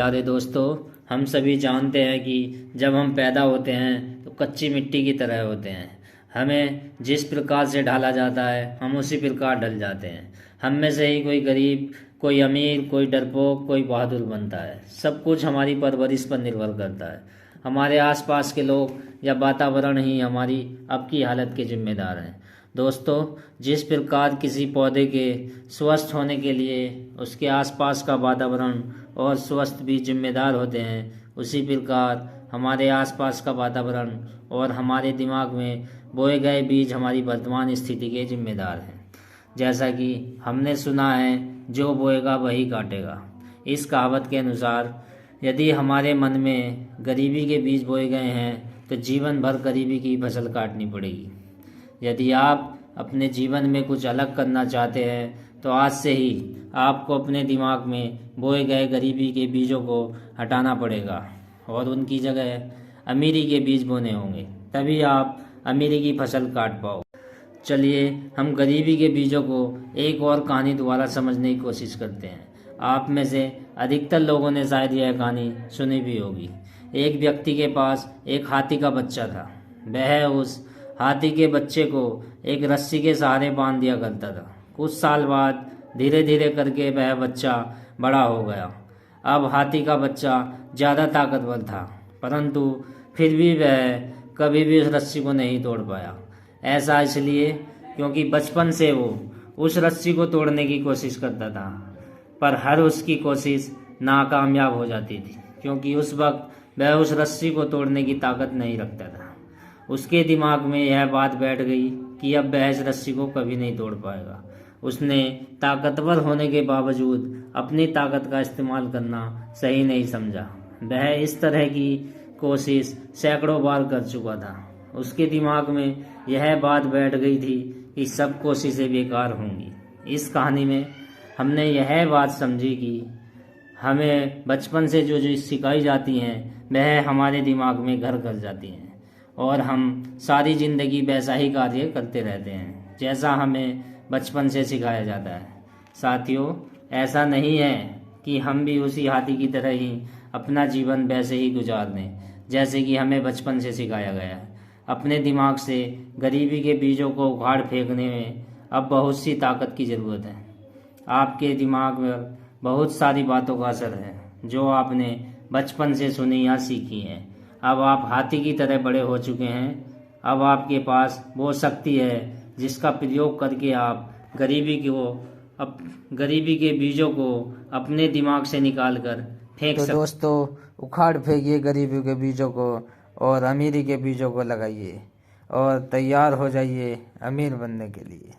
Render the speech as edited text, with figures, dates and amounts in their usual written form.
प्यारे दोस्तों, हम सभी जानते हैं कि जब हम पैदा होते हैं तो कच्ची मिट्टी की तरह होते हैं। हमें जिस प्रकार से ढाला जाता है हम उसी प्रकार ढल जाते हैं। हम में से ही कोई गरीब, कोई अमीर, कोई डरपोक, कोई बहादुर बनता है। सब कुछ हमारी परवरिश पर निर्भर करता है। हमारे आसपास के लोग या वातावरण ही हमारी अब की हालत के जिम्मेदार हैं। दोस्तों, जिस प्रकार किसी पौधे के स्वस्थ होने के लिए उसके आसपास का वातावरण और स्वस्थ भी जिम्मेदार होते हैं, उसी प्रकार हमारे आसपास का वातावरण और हमारे दिमाग में बोए गए बीज हमारी वर्तमान स्थिति के जिम्मेदार हैं। जैसा कि हमने सुना है, जो बोएगा वही काटेगा। इस कहावत के अनुसार यदि हमारे मन में गरीबी के बीज बोए गए हैं तो जीवन भर गरीबी की फसल काटनी पड़ेगी। यदि आप अपने जीवन में कुछ अलग करना चाहते हैं तो आज से ही आपको अपने दिमाग में बोए गए गरीबी के बीजों को हटाना पड़ेगा और उनकी जगह अमीरी के बीज बोने होंगे, तभी आप अमीरी की फसल काट पाओ। चलिए हम गरीबी के बीजों को एक और कहानी दोबारा समझने की कोशिश करते हैं। आप में से अधिकतर लोगों ने शायद यह कहानी सुनी भी होगी। एक व्यक्ति के पास एक हाथी का बच्चा था। वह उस हाथी के बच्चे को एक रस्सी के सहारे बांध दिया करता था। कुछ साल बाद धीरे धीरे करके वह बच्चा बड़ा हो गया। अब हाथी का बच्चा ज़्यादा ताकतवर था, परंतु फिर भी वह कभी भी उस रस्सी को नहीं तोड़ पाया। ऐसा इसलिए क्योंकि बचपन से वो उस रस्सी को तोड़ने की कोशिश करता था, पर हर उसकी कोशिश नाकामयाब हो जाती थी, क्योंकि उस वक्त वह उस रस्सी को तोड़ने की ताकत नहीं रखता था। उसके दिमाग में यह बात बैठ गई कि अब वह इस रस्सी को कभी नहीं तोड़ पाएगा। उसने ताकतवर होने के बावजूद अपनी ताकत का इस्तेमाल करना सही नहीं समझा। वह इस तरह की कोशिश सैकड़ों बार कर चुका था। उसके दिमाग में यह बात बैठ गई थी कि सब कोशिशें बेकार होंगी। इस कहानी में हमने यह बात समझी कि हमें बचपन से जो जो सिखाई जाती हैं वह हमारे दिमाग में घर कर जाती हैं और हम सारी ज़िंदगी वैसा ही कार्य करते रहते हैं जैसा हमें बचपन से सिखाया जाता है। साथियों, ऐसा नहीं है कि हम भी उसी हाथी की तरह ही अपना जीवन वैसे ही गुजार दें जैसे कि हमें बचपन से सिखाया गया है। अपने दिमाग से गरीबी के बीजों को उखाड़ फेंकने में अब बहुत सी ताकत की ज़रूरत है। आपके दिमाग में बहुत सारी बातों का असर है जो आपने बचपन से सुनी या सीखी हैं। अब आप हाथी की तरह बड़े हो चुके हैं। अब आपके पास वो शक्ति है जिसका प्रयोग करके आप गरीबी के बीजों को अपने दिमाग से निकाल कर फेंक सकते। दोस्तों, उखाड़ फेंकिए गरीबी के बीजों को और अमीरी के बीजों को लगाइए और तैयार हो जाइए अमीर बनने के लिए।